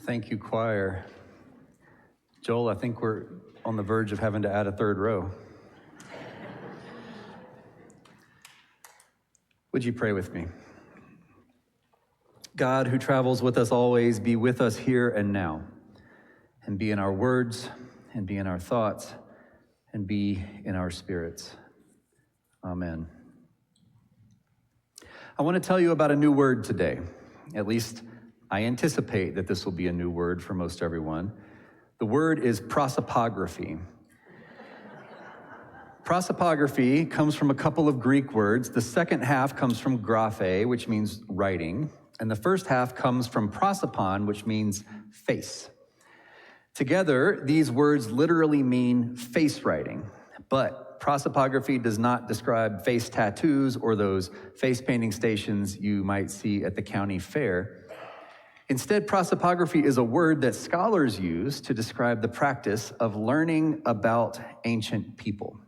Thank you, choir. Joel, I think we're on the verge of having to add a third row. Would you pray with me? God, who travels with us always, be with us here and now, and be in our words, and be in our thoughts, and be in our spirits. Amen. I want to tell you about a new word today. At least I anticipate that this will be a new word for most everyone. The word is prosopography. Prosopography comes from a couple of Greek words. The second half comes from graphe, which means writing, and the first half comes from prosopon, which means face. Together, these words literally mean face writing, but prosopography does not describe face tattoos or those face painting stations you might see at the county fair. Instead, prosopography is a word that scholars use to describe the practice of learning about ancient people.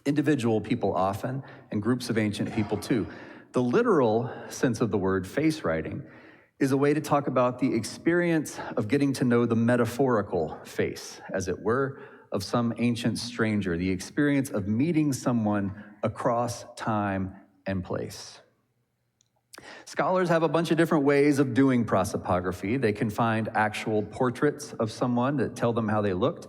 Individual people often, and groups of ancient people too. The literal sense of the word face writing is a way to talk about the experience of getting to know the metaphorical face, as it were, of some ancient stranger, the experience of meeting someone across time and place. Scholars have a bunch of different ways of doing prosopography. They can find actual portraits of someone that tell them how they looked.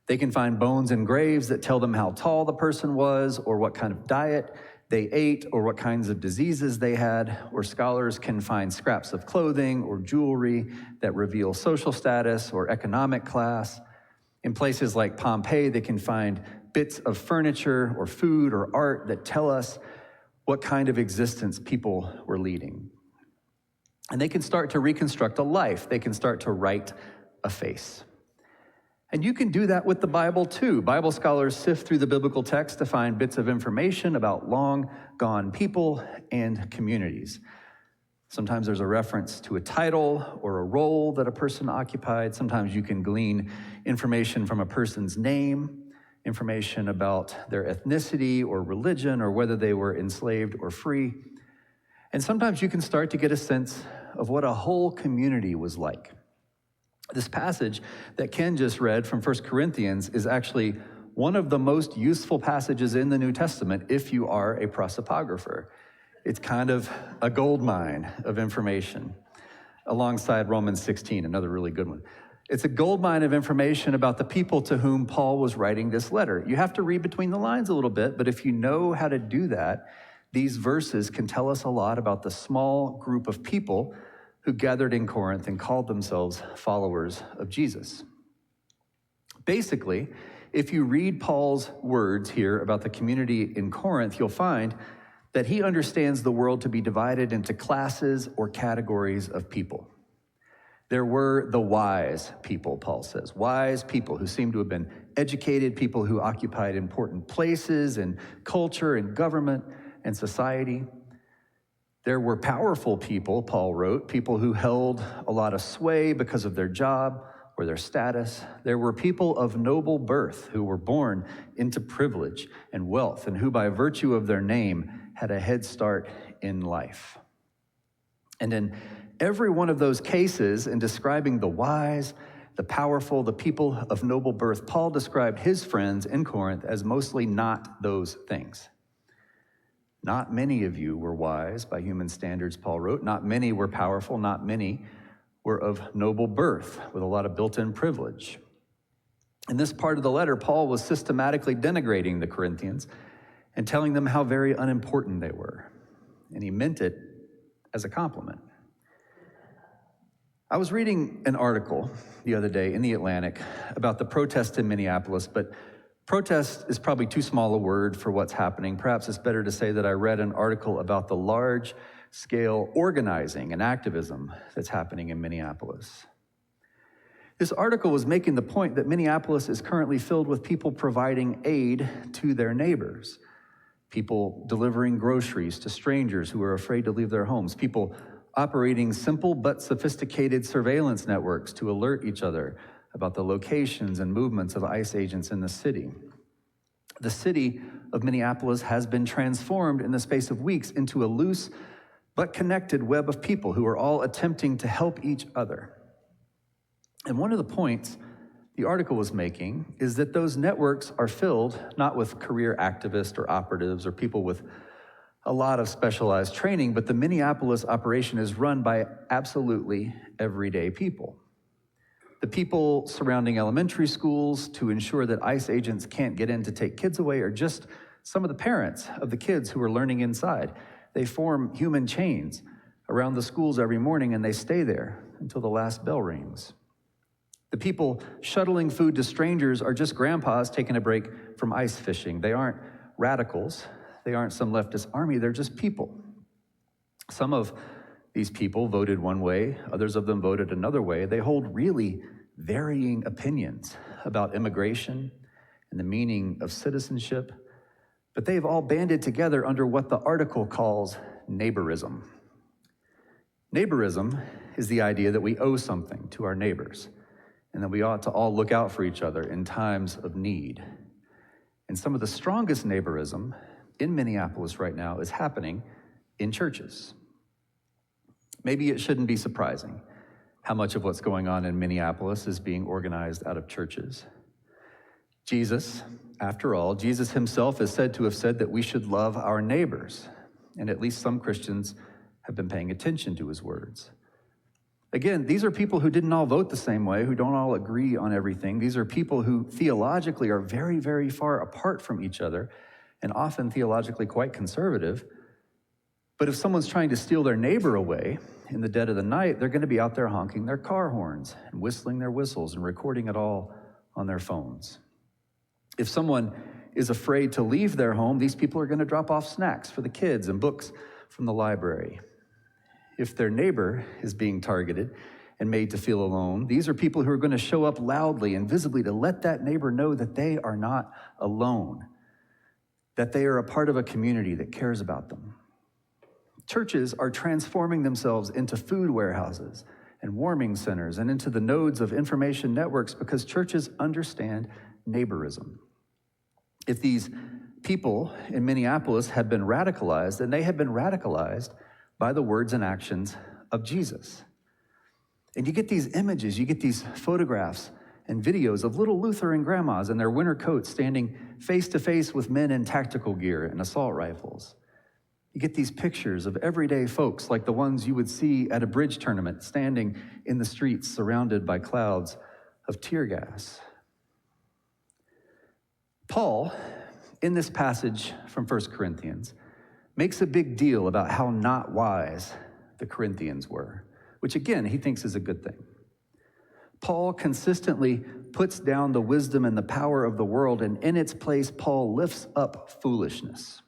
They can find bones and graves that tell them how tall the person was, or what kind of diet they ate, or what kinds of diseases they had. Or scholars can find scraps of clothing or jewelry that reveal social status or economic class. In places like Pompeii, they can find bits of furniture or food or art that tell us what kind of existence people were leading. And they can start to reconstruct a life. They can start to write a face. And you can do that with the Bible too. Bible scholars sift through the biblical text to find bits of information about long gone people and communities. Sometimes there's a reference to a title or a role that a person occupied. Sometimes you can glean information from a person's name, information about their ethnicity or religion, or whether they were enslaved or free. And sometimes you can start to get a sense of what a whole community was like. This passage that Ken just read from 1 Corinthians is actually one of the most useful passages in the New Testament if you are a prosopographer. It's kind of a gold mine of information, alongside Romans 16, another really good one. It's a gold mine of information about the people to whom Paul was writing this letter. You have to read between the lines a little bit, but if you know how to do that, these verses can tell us a lot about the small group of people who gathered in Corinth and called themselves followers of Jesus. Basically, if you read Paul's words here about the community in Corinth, you'll find that he understands the world to be divided into classes or categories of people. There were the wise people, Paul says, wise people who seem to have been educated, people who occupied important places in culture and government and society. There were powerful people, Paul wrote, people who held a lot of sway because of their job or their status. There were people of noble birth who were born into privilege and wealth, and who by virtue of their name had a head start in life. And in every one of those cases, in describing the wise, the powerful, the people of noble birth, Paul described his friends in Corinth as mostly not those things. Not many of you were wise by human standards, Paul wrote. Not many were powerful. Not many were of noble birth with a lot of built-in privilege. In this part of the letter, Paul was systematically denigrating the Corinthians and telling them how very unimportant they were. And he meant it as a compliment. I was reading an article the other day in The Atlantic about the protest in Minneapolis, but protest is probably too small a word for what's happening. Perhaps it's better to say that I read an article about the large-scale organizing and activism that's happening in Minneapolis. This article was making the point that Minneapolis is currently filled with people providing aid to their neighbors, people delivering groceries to strangers who are afraid to leave their homes, people operating simple but sophisticated surveillance networks to alert each other about the locations and movements of ICE agents in the city. The city of Minneapolis has been transformed in the space of weeks into a loose but connected web of people who are all attempting to help each other. And one of the points the article was making is that those networks are filled not with career activists or operatives or people with a lot of specialized training, but the Minneapolis operation is run by absolutely everyday people. The people surrounding elementary schools to ensure that ICE agents can't get in to take kids away are just some of the parents of the kids who are learning inside. They form human chains around the schools every morning, and they stay there until the last bell rings. The people shuttling food to strangers are just grandpas taking a break from ice fishing. They aren't radicals. They aren't some leftist army. They're just people. Some of these people voted one way, others of them voted another way. They hold really varying opinions about immigration and the meaning of citizenship, but they've all banded together under what the article calls neighborism. Neighborism is the idea that we owe something to our neighbors and that we ought to all look out for each other in times of need. And some of the strongest neighborism in Minneapolis right now is happening in churches. Maybe it shouldn't be surprising how much of what's going on in Minneapolis is being organized out of churches. Jesus, after all, Jesus himself is said to have said that we should love our neighbors, and at least some Christians have been paying attention to his words. Again, these are people who didn't all vote the same way, who don't all agree on everything. These are people who theologically are very, very far apart from each other, and often theologically quite conservative. But if someone's trying to steal their neighbor away in the dead of the night, they're going to be out there honking their car horns and whistling their whistles and recording it all on their phones. If someone is afraid to leave their home, these people are going to drop off snacks for the kids and books from the library. If their neighbor is being targeted and made to feel alone, these are people who are going to show up loudly and visibly to let that neighbor know that they are not alone, that they are a part of a community that cares about them. Churches are transforming themselves into food warehouses and warming centers and into the nodes of information networks because churches understand neighborism. If these people in Minneapolis had been radicalized, then they had been radicalized by the words and actions of Jesus. And you get these images, you get these photographs and videos of little Lutheran grandmas in their winter coats standing face to face with men in tactical gear and assault rifles. You get these pictures of everyday folks like the ones you would see at a bridge tournament standing in the streets surrounded by clouds of tear gas. Paul, in this passage from 1 Corinthians, makes a big deal about how not wise the Corinthians were, which again, he thinks is a good thing. Paul consistently puts down the wisdom and the power of the world, and in its place, Paul lifts up foolishness.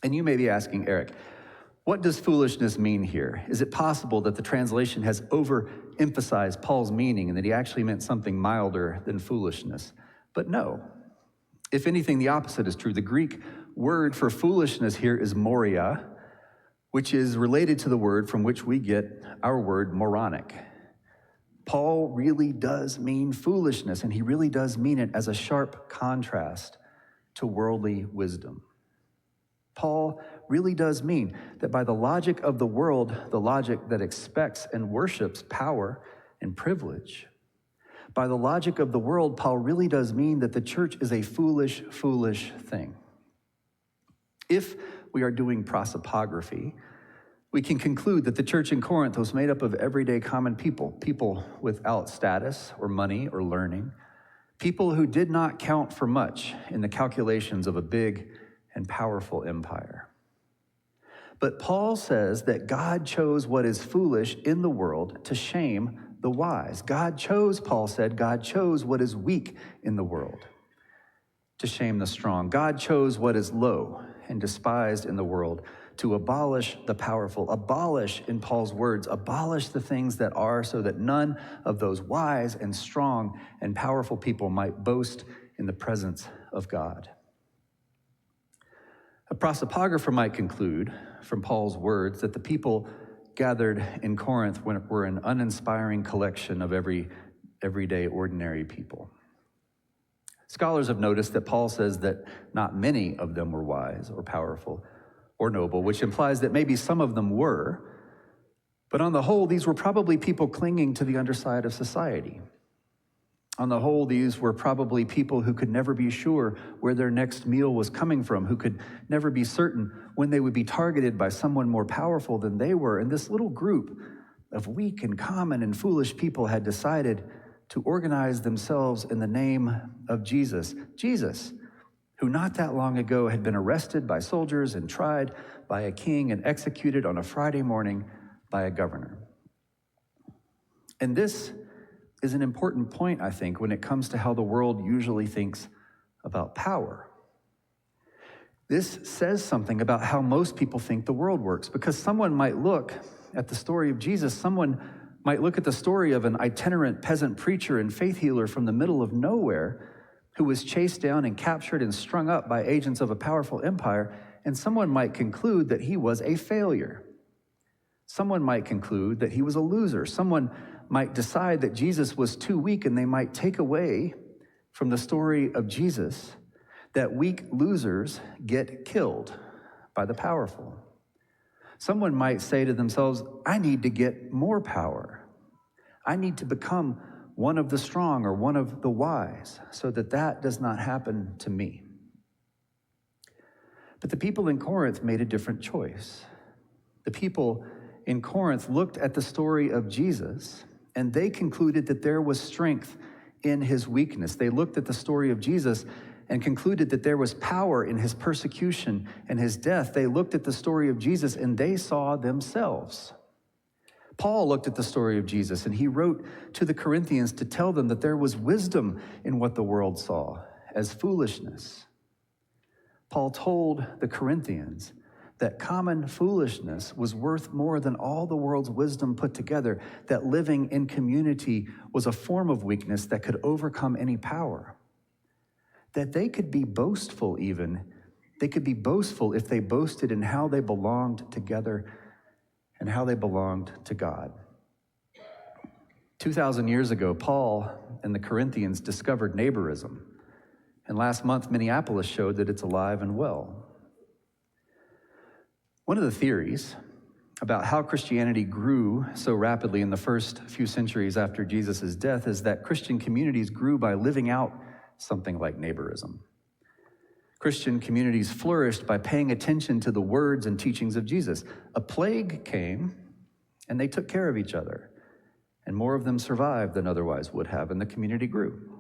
And you may be asking, Eric, what does foolishness mean here? Is it possible that the translation has overemphasized Paul's meaning and that he actually meant something milder than foolishness? But no. If anything, the opposite is true. The Greek word for foolishness here is moria, which is related to the word from which we get our word moronic. Paul really does mean foolishness, and he really does mean it as a sharp contrast to worldly wisdom. Paul really does mean that by the logic of the world, the logic that expects and worships power and privilege, by the logic of the world, Paul really does mean that the church is a foolish, foolish thing. If we are doing prosopography, we can conclude that the church in Corinth was made up of everyday common people, people without status or money or learning, people who did not count for much in the calculations of a big and powerful empire. But Paul says that God chose what is foolish in the world to shame the wise. God chose, Paul said, God chose what is weak in the world to shame the strong. God chose what is low and despised in the world to abolish the powerful. Abolish, in Paul's words, abolish the things that are, so that none of those wise and strong and powerful people might boast in the presence of God. A prosopographer might conclude from Paul's words that the people gathered in Corinth were an uninspiring collection of everyday ordinary people. Scholars have noticed that Paul says that not many of them were wise or powerful or noble, which implies that maybe some of them were, But on the whole, these were probably people clinging to the underside of society. On the whole, these were probably people who could never be sure where their next meal was coming from, who could never be certain when they would be targeted by someone more powerful than they were. And this little group of weak and common and foolish people had decided to organize themselves in the name of Jesus. Jesus, who not that long ago had been arrested by soldiers and tried by a king and executed on a Friday morning by a governor. And this is an important point, I think, when it comes to how the world usually thinks about power. This says something about how most people think the world works, because someone might look at the story of Jesus, someone might look at the story of an itinerant peasant preacher and faith healer from the middle of nowhere who was chased down and captured and strung up by agents of a powerful empire, and someone might conclude that he was a failure. Someone might conclude that he was a loser. Someone might decide that Jesus was too weak, and they might take away from the story of Jesus that weak losers get killed by the powerful. Someone might say to themselves, I need to get more power. I need to become one of the strong or one of the wise so that that does not happen to me. But the people in Corinth made a different choice. The people in Corinth looked at the story of Jesus, and they concluded that there was strength in his weakness. They looked at the story of Jesus and concluded that there was power in his persecution and his death. They looked at the story of Jesus and they saw themselves. Paul looked at the story of Jesus and he wrote to the Corinthians to tell them that there was wisdom in what the world saw as foolishness. Paul told the Corinthians that common foolishness was worth more than all the world's wisdom put together, that living in community was a form of weakness that could overcome any power, that they could be boastful even. They could be boastful if they boasted in how they belonged together and how they belonged to God. 2,000 years ago, Paul and the Corinthians discovered neighborism, and last month, Minneapolis showed that it's alive and well. One of the theories about how Christianity grew so rapidly in the first few centuries after Jesus' death is that Christian communities grew by living out something like neighborism. Christian communities flourished by paying attention to the words and teachings of Jesus. A plague came, and they took care of each other, and more of them survived than otherwise would have, and the community grew.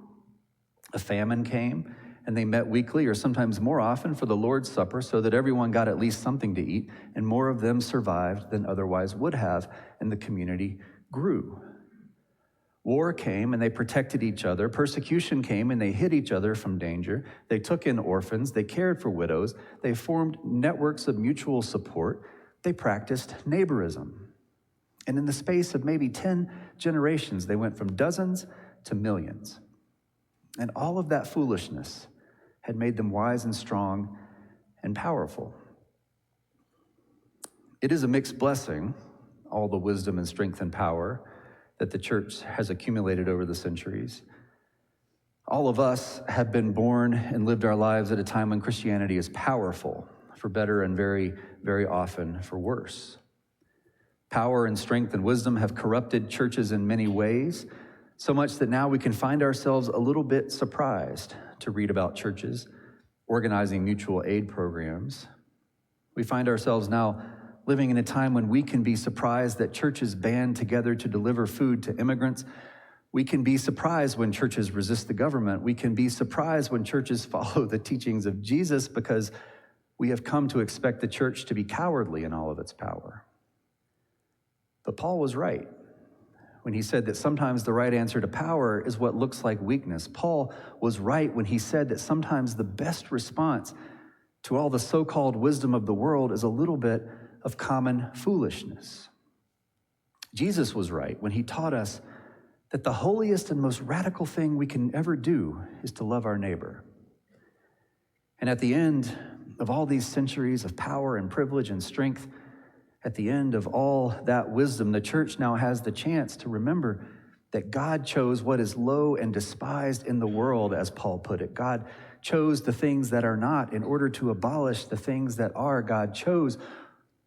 A famine came, and they met weekly or sometimes more often for the Lord's Supper so that everyone got at least something to eat, and more of them survived than otherwise would have, and the community grew. War came, and they protected each other. Persecution came, and they hid each other from danger. They took in orphans. They cared for widows. They formed networks of mutual support. They practiced neighborism. And in the space of maybe 10 generations, they went from dozens to millions. And all of that foolishness had made them wise and strong and powerful. It is a mixed blessing, all the wisdom and strength and power that the church has accumulated over the centuries. All of us have been born and lived our lives at a time when Christianity is powerful, for better and very, very often for worse. Power and strength and wisdom have corrupted churches in many ways, so much that now we can find ourselves a little bit surprised to read about churches organizing mutual aid programs. We find ourselves now living in a time when we can be surprised that churches band together to deliver food to immigrants. We can be surprised when churches resist the government. We can be surprised when churches follow the teachings of Jesus because we have come to expect the church to be cowardly in all of its power. But Paul was right when he said that sometimes the right answer to power is what looks like weakness. Paul was right when he said that sometimes the best response to all the so-called wisdom of the world is a little bit of common foolishness. Jesus was right when he taught us that the holiest and most radical thing we can ever do is to love our neighbor. And at the end of all these centuries of power and privilege and strength, at the end of all that wisdom, the church now has the chance to remember that God chose what is low and despised in the world, as Paul put it. God chose the things that are not in order to abolish the things that are. God chose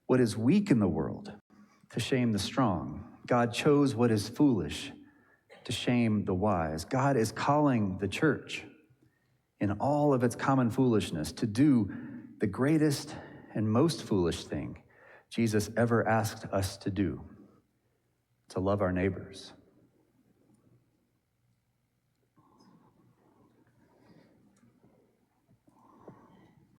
what is weak in the world, to shame the strong. God chose what is foolish to shame the wise. God is calling the church in all of its common foolishness to do the greatest and most foolish thing Jesus ever asked us to do, to love our neighbors.